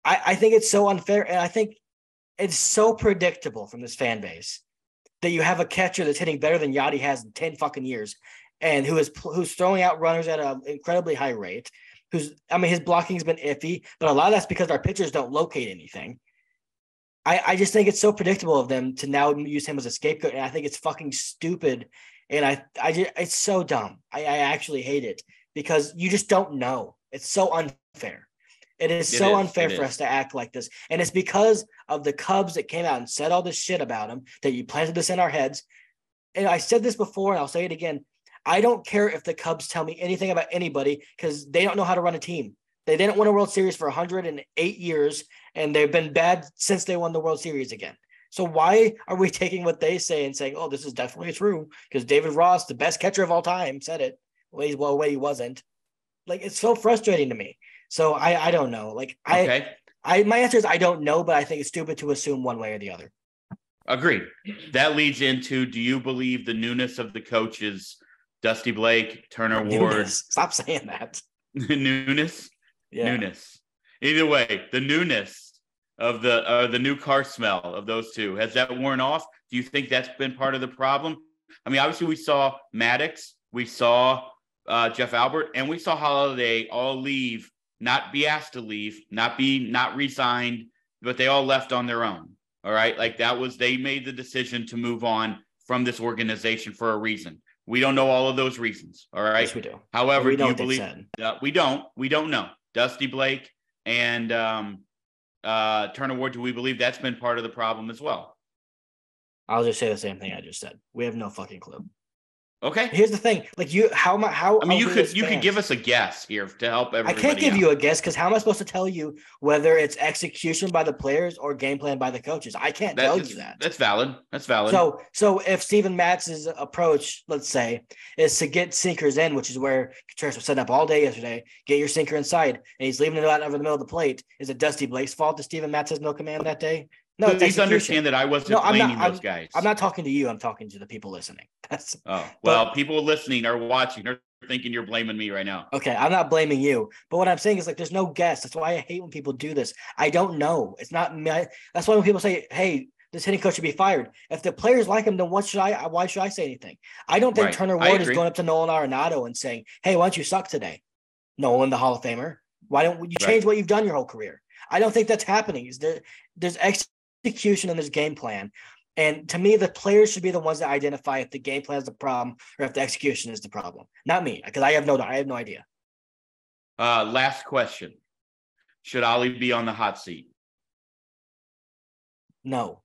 I think it's so unfair, and I think it's so predictable from this fan base that you have a catcher that's hitting better than Yachty has in 10 fucking years, and who's throwing out runners at an incredibly high rate. His blocking's been iffy, but a lot of that's because our pitchers don't locate anything. I just think it's so predictable of them to now use him as a scapegoat, and I think it's fucking stupid, and it's so dumb. I actually hate it because you just don't know. It's so unfair. It is so unfair for us to act like this. And it's because of the Cubs that came out and said all this shit about him that you planted this in our heads. And I said this before, and I'll say it again. I don't care if the Cubs tell me anything about anybody because they don't know how to run a team. They didn't win a World Series for 108 years, and they've been bad since they won the World Series again. So why are we taking what they say and saying, oh, this is definitely true? Because David Ross, the best catcher of all time, said it. Well, he wasn't. Like, it's so frustrating to me. So I don't know. Like, my answer is I don't know, but I think it's stupid to assume one way or the other. Agreed. That leads into, do you believe the newness of the coaches, Dusty Blake, Turner Ward? Stop saying that. Newness? Yeah. Newness. Either way, the newness of the new car smell of those two, has that worn off? Do you think that's been part of the problem? I mean, obviously we saw Maddox, we saw Jeff Albert, and we saw Holiday all leave, not be asked to leave, not re-signed, but they all left on their own. All right. Like they made the decision to move on from this organization for a reason. We don't know all of those reasons. All right. Yes, we do. However, do you believe we don't know. Dusty Blake and Turner Ward, do we believe that's been part of the problem as well? I'll just say the same thing I just said. We have no fucking clue. Okay. Here's the thing. Like how I mean, you could give us a guess here to help everybody. I can't give you a guess because how am I supposed to tell you whether it's execution by the players or game plan by the coaches? I can't tell you that. That's valid. So if Steven Matz's approach, let's say, is to get sinkers in, which is where Contreras was setting up all day yesterday, get your sinker inside, and he's leaving it out over the middle of the plate, is it Dusty Blake's fault that Steven Matz has no command that day? No, please understand that I wasn't blaming those guys. I'm not talking to you. I'm talking to the people listening. People listening or watching are thinking you're blaming me right now. Okay, I'm not blaming you. But what I'm saying is, like, there's no guess. That's why I hate when people do this. I don't know. It's not me. That's why when people say, hey, this hitting coach should be fired. If the players like him, then why should I say anything? I don't think Turner Ward is going up to Nolan Arenado and saying, hey, why don't you suck today? Nolan, the Hall of Famer. Why don't you change what you've done your whole career? I don't think that's happening. There's execution and there's game plan. And to me, the players should be the ones that identify if the game plan is the problem or if the execution is the problem. Not me, because I have no idea. Last question. Should Ollie be on the hot seat? No.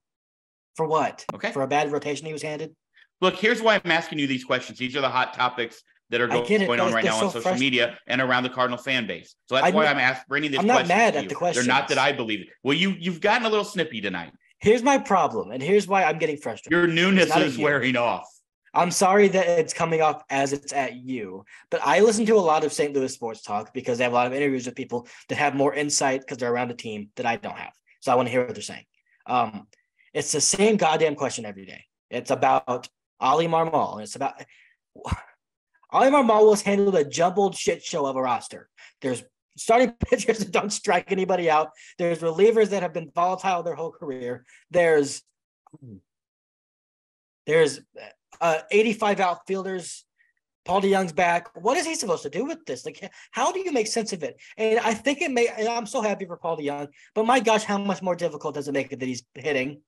For what? Okay. For a bad rotation he was handed? Look, here's why I'm asking you these questions. These are the hot topics that are going on right now on social media and around the Cardinal fan base. So that's why I'm bringing this question. I'm not mad at the questions. They're not that I believe it. Well, you've gotten a little snippy tonight. Here's my problem, and here's why I'm getting frustrated. Your newness is wearing off. I'm sorry that it's coming off as it's at you, but I listen to a lot of St. Louis sports talk because they have a lot of interviews with people that have more insight because they're around the team that I don't have. So I want to hear what they're saying. It's the same goddamn question every day. It's about Ollie Marmol, and it's about Ollie Marmol was handled a jumbled shit show of a roster. There's starting pitchers that don't strike anybody out. There's relievers that have been volatile their whole career. There's 85 outfielders. Paul DeYoung's back. What is he supposed to do with this? Like, how do you make sense of it? And I think and I'm so happy for Paul DeYoung, but my gosh, how much more difficult does it make it that he's hitting?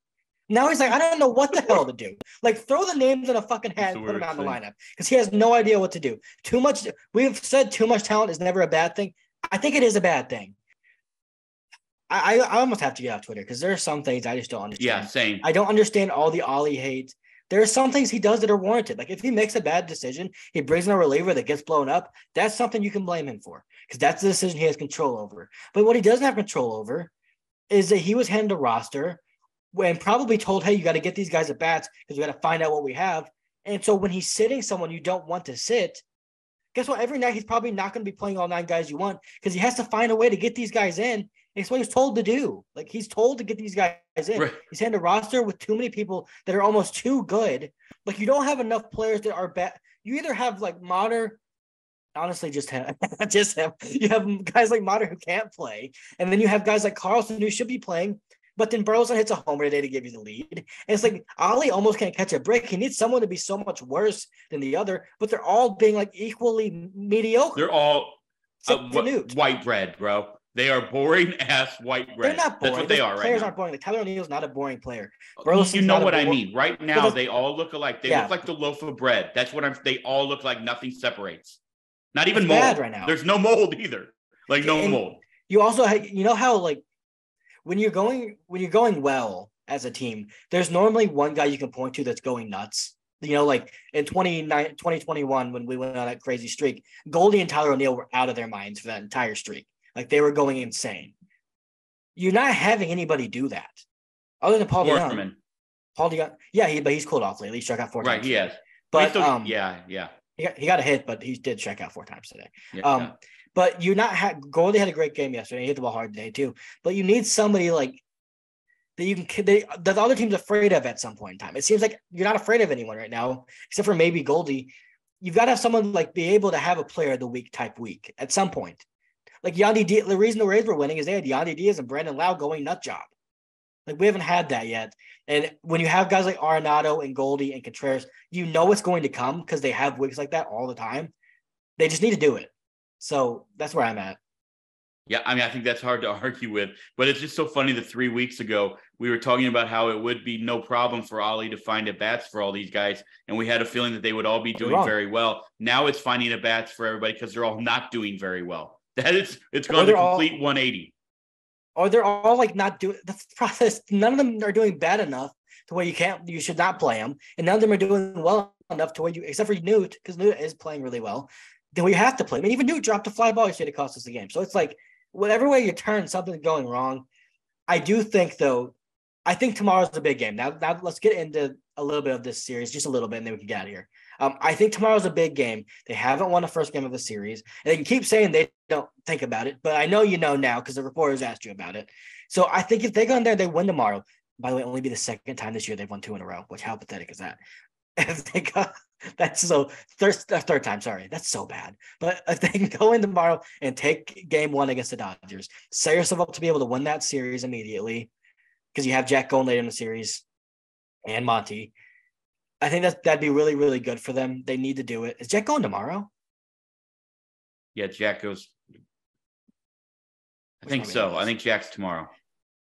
Now he's like, I don't know what the hell to do. Like, throw the names in a fucking hat and put them out in the lineup because he has no idea what to do. Too much. We've said too much talent is never a bad thing. I think it is a bad thing. I almost have to get off Twitter because there are some things I just don't understand. Yeah, same. I don't understand all the Ollie hate. There are some things he does that are warranted. Like if he makes a bad decision, he brings in a reliever that gets blown up. That's something you can blame him for because that's the decision he has control over. But what he doesn't have control over is that he was handed a roster and probably told, hey, you got to get these guys at bats because we got to find out what we have. And so when he's sitting someone you don't want to sit, guess what? Every night he's probably not going to be playing all 9 guys you want because he has to find a way to get these guys in. It's what he's told to do. Like he's told to get these guys in. Right. He's handed a roster with too many people that are almost too good. Like you don't have enough players that are bad. You either have like Mater, honestly, just him. You have guys like Mater who can't play, and then you have guys like Carlson who should be playing. But then Burleson hits a homer today to give you the lead. And it's like Ollie almost can't catch a break. He needs someone to be so much worse than the other, but they're all being like equally mediocre. They're all white bread, bro. They are boring ass white bread. They're not boring. That's what they are right now. Players aren't boring. Like Tyler O'Neill's not a boring player. You know what I mean. Right now, they all look alike. They look like the loaf of bread. That's what they all look like. Nothing separates. Not even mold. Bad right now. There's no mold either. Like no mold. You also, you know how like when you're going well as a team, there's normally one guy you can point to that's going nuts. You know, like in 2021, when we went on that crazy streak, Goldie and Tyler O'Neill were out of their minds for that entire streak. Like they were going insane. You're not having anybody do that other than Paul DeYoung. Paul DeYoung, yeah, but he's cooled off lately. He struck out 4 times. Right, he has. But still, he got a hit, but he did strike out 4 times today. Yeah. But you're not Goldie had a great game yesterday. He hit the ball hard today too. But you need somebody like that that the other team's afraid of at some point in time. It seems like you're not afraid of anyone right now, except for maybe Goldie. You've got to have someone like be able to have a player of the week type week at some point. Like Yandy Diaz, the reason the Rays were winning is they had Yandy Diaz and Brandon Lau going nut job. Like we haven't had that yet. And when you have guys like Arenado and Goldie and Contreras, you know it's going to come because they have weeks like that all the time. They just need to do it. So that's where I'm at. Yeah, I mean, I think that's hard to argue with, but it's just so funny that 3 weeks ago we were talking about how it would be no problem for Ollie to find at bats for all these guys, and we had a feeling that they would all be doing very well. Now it's finding at bats for everybody because they're all not doing very well. It's gone to complete 180. Or they're all like not doing the process. None of them are doing bad enough to where you should not play them, and none of them are doing well enough to where except for Newt, because Newt is playing really well. Then we have to play. I mean, even Newt dropped a fly ball yesterday to cost us the game. So it's like whatever way you turn, something's going wrong. I do think, though, I think tomorrow's the big game. Now let's get into a little bit of this series, just a little bit, and then we can get out of here. I think tomorrow's a big game. They haven't won the first game of the series, and they can keep saying they don't think about it, but I know you know now because the reporters asked you about it. So I think if they go in there, they win tomorrow. By the way, only be the second time this year they've won 2 in a row, which how pathetic is that? If they go, that's so third time. Sorry, that's so bad. But if they can go in tomorrow and take game 1 against the Dodgers, set yourself up to be able to win that series immediately because you have Jack going later in the series and Monty. I think that'd be really, really good for them. They need to do it. Is Jack going tomorrow? Yeah, Jack goes. I think so. I think Jack's tomorrow.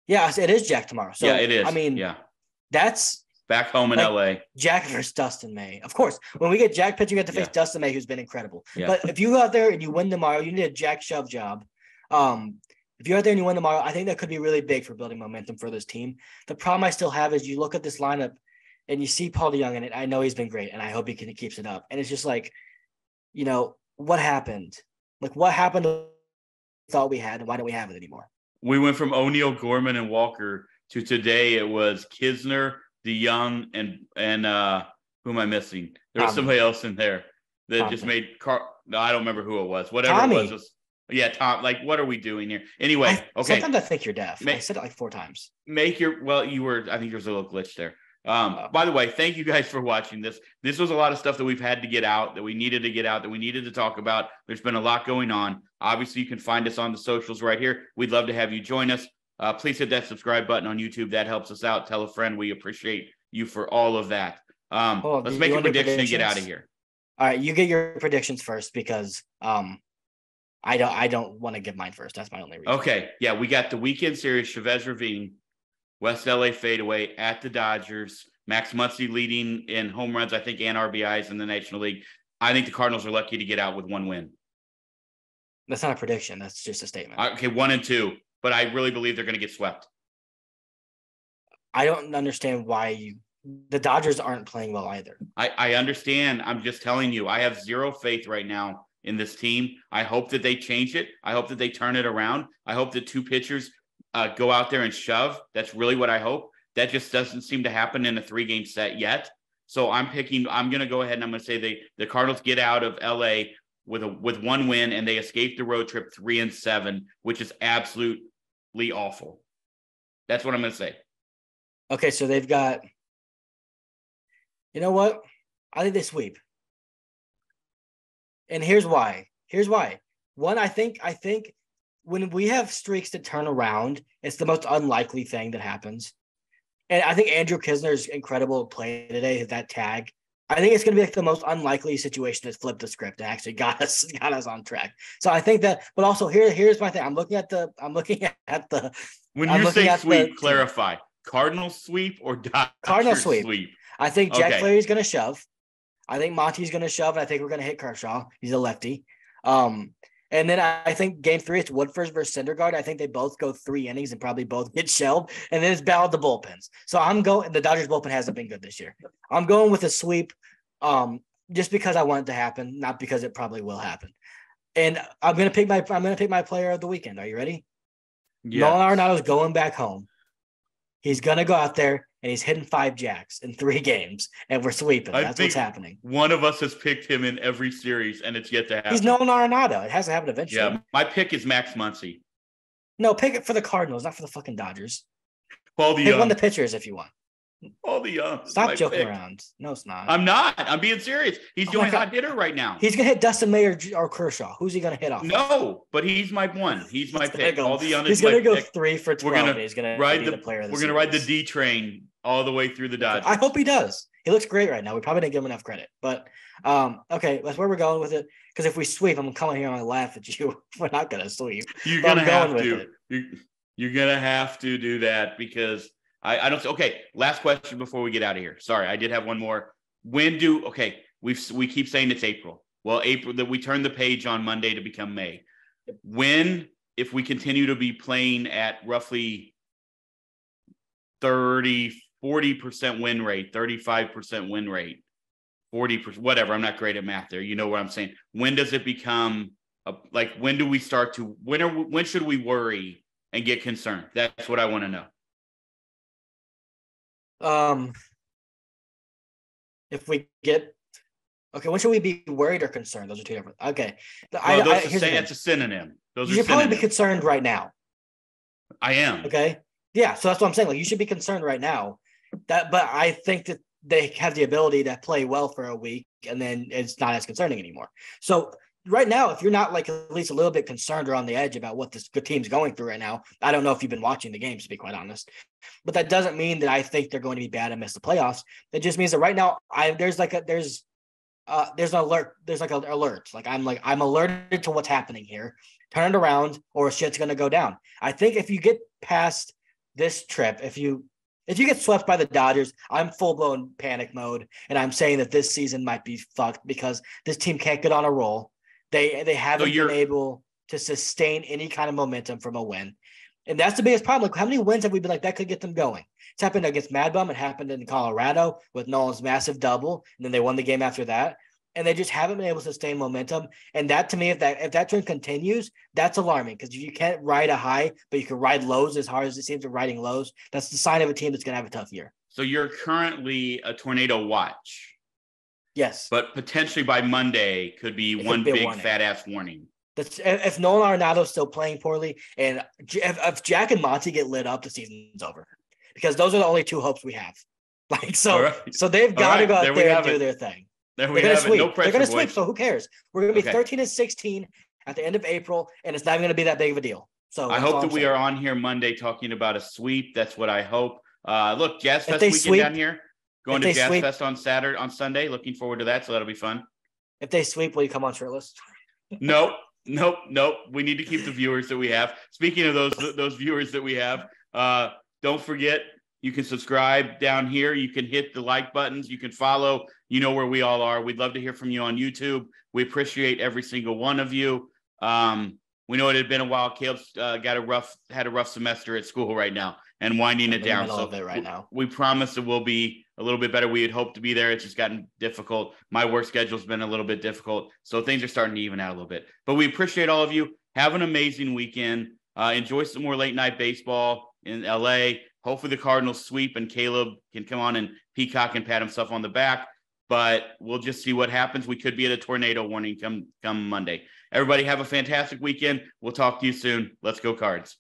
Yeah, it is Jack tomorrow. So, yeah, it is. I mean, yeah, that's back home in LA. Jack versus Dustin May. Of course, when we get Jack pitching, we have to face Dustin May, who's been incredible. Yeah. But if you go out there and you win tomorrow, you need a Jack shove job. If you're out there and you win tomorrow, I think that could be really big for building momentum for this team. The problem I still have is you look at this lineup and you see Paul DeYoung in it. I know he's been great, and I hope he keeps it up. And it's just like, what happened? Like, what happened to what we thought we had, and why don't we have it anymore? We went from O'Neill, Gorman, and Walker to today it was Kisner, DeYoung, and who am I missing? There was somebody else in there that just made no, I don't remember who it was. Whatever Tommy. It was. Yeah, Tom. Like, what are we doing here? Anyway, okay. Sometimes I think you're deaf. I said it like 4 times. You were. I think there's a little glitch there. By the way, thank you guys for watching this. This was a lot of stuff that we've had to get out, that we needed to get out, that we needed to talk about. There's been a lot going on. Obviously, you can find us on the socials right here. We'd love to have you join us. Please hit that subscribe button on YouTube. That helps us out. Tell a friend. We appreciate you for all of that. Let's make a prediction and get out of here. All right, you get your predictions first because I don't want to give mine first. That's my only reason. Okay, yeah, we got the weekend series, Chavez Ravine, West LA fadeaway at the Dodgers. Max Muncy leading in home runs, I think, and RBIs in the National League. I think the Cardinals are lucky to get out with 1 win. That's not a prediction. That's just a statement. Okay, 1 and 2, but I really believe they're going to get swept. I don't understand why the Dodgers aren't playing well either. I understand. I'm just telling you, I have zero faith right now in this team. I hope that they change it. I hope that they turn it around. I hope that 2 pitchers go out there and shove. That's really what I hope. That just doesn't seem to happen in a 3-game set yet. So I'm going to go ahead and I'm going to say the Cardinals get out of LA with 1 win and they escape the road trip 3-7, which is absolutely awful. That's what I'm going to say. Okay. So they've got, you know what? I think they sweep. And here's why. One, I think when we have streaks to turn around, it's the most unlikely thing that happens. And I think Andrew Kisner's incredible play today, that tag. I think it's going to be like the most unlikely situation to flip the script and actually got us on track. So I think that, but also here's my thing. I'm looking at the. When you say sweep, clarify. Cardinals sweep or Dodgers Cardinals sweep? I think Jack Flaherty's going to shove. I think Monty's going to shove, and I think we're going to hit Kershaw. He's a lefty. And then I think game 3, it's Woodford versus Syndergaard. I think they both go 3 innings and probably both get shelled. And then it's battle of the bullpens. So I'm going – the Dodgers bullpen hasn't been good this year. I'm going with a sweep just because I want it to happen, not because it probably will happen. And I'm going to pick my player of the weekend. Are you ready? Yeah. Nolan Arenado's going back home. He's going to go out there and he's hitting 5 jacks in 3 games, and we're sweeping. That's what's happening. One of us has picked him in every series, and it's yet to happen. He's Nolan Arenado. It has to happen eventually. Yeah, my pick is Max Muncy. No, pick it for the Cardinals, not for the fucking Dodgers. Pick one of the pitchers if you want. All the young. Stop joking around. No, it's not. I'm not. I'm being serious. He's the only hot hitter right now. He's going to hit Dustin May or Kershaw. Who's he going to hit off? No, but he's my one. He's my pick. All the young. He's going to go 3 for 12. He's going to ride the player of the We're going to ride the D train all the way through the Dodgers. I hope he does. He looks great right now. We probably didn't give him enough credit. But, okay, that's where we're going with it. Because if we sweep, I'm coming here and I laugh at you. We're not going to sweep. You're going to have to. You're going to have to do that because I don't – okay, last question before we get out of here. Sorry, I did have one more. We keep saying it's April. Well, April, that we turn the page on Monday to become May. When, if we continue to be playing at roughly 40% win rate, 35% win rate, 40%, whatever. I'm not great at math there. You know what I'm saying? When does it become when do we start to, when should we worry and get concerned? That's what I want to know. If we get, okay, when should we be worried or concerned? Those are 2 different. Okay. That's a synonym. You should probably be concerned right now. I am. Okay. Yeah. So that's what I'm saying. You should be concerned right now. But I think that they have the ability to play well for a week and then it's not as concerning anymore. So right now, if you're not at least a little bit concerned or on the edge about what this good team's going through right now, I don't know if you've been watching the games, to be quite honest. But that doesn't mean that I think they're going to be bad and miss the playoffs. It just means that right now, there's an alert. There's an alert. I'm alerted to what's happening here. Turn it around, or shit's going to go down. I think if you get past this trip, if you get swept by the Dodgers, I'm full-blown panic mode, and I'm saying that this season might be fucked because this team can't get on a roll. They haven't been able to sustain any kind of momentum from a win. And that's the biggest problem. How many wins have we been that could get them going? It's happened against Mad Bum. It happened in Colorado with Nolan's massive double, and then they won the game after that. And they just haven't been able to sustain momentum. And that, to me, if that trend continues, that's alarming because you can't ride a high, but you can ride lows as hard as it seems to riding lows. That's the sign of a team that's going to have a tough year. So you're currently a tornado watch. Yes. But potentially by Monday could be one big fat-ass warning. If Nolan Arenado's still playing poorly, and if Jack and Monty get lit up, the season's over. Because those are the only 2 hopes we have. So they've got to go out there and do their thing. They're going to sweep. No pressure, they're going to sweep, so who cares? We're going to be 13-16 at the end of April, and it's not even going to be that big of a deal. So I hope that we are on here Monday talking about a sweep. That's what I hope. Look, Jazz Fest weekend down here. Going to Jazz Fest on Sunday. Looking forward to that, so that'll be fun. If they sweep, will you come on shirtless? Nope. We need to keep the viewers that we have. Speaking of those viewers that we have, don't forget, you can subscribe down here. You can hit the like buttons. You can follow. You know where we all are. We'd love to hear from you on YouTube. We appreciate every single one of you. We know it had been a while. Caleb's had a rough semester at school right now and winding it down. So right now. We promise it will be a little bit better. We had hoped to be there. It's just gotten difficult. My work schedule's been a little bit difficult. So things are starting to even out a little bit. But we appreciate all of you. Have an amazing weekend. Enjoy some more late night baseball in LA. Hopefully the Cardinals sweep and Caleb can come on and peacock and pat himself on the back. But we'll just see what happens. We could be at a tornado warning come Monday. Everybody have a fantastic weekend. We'll talk to you soon. Let's go Cards.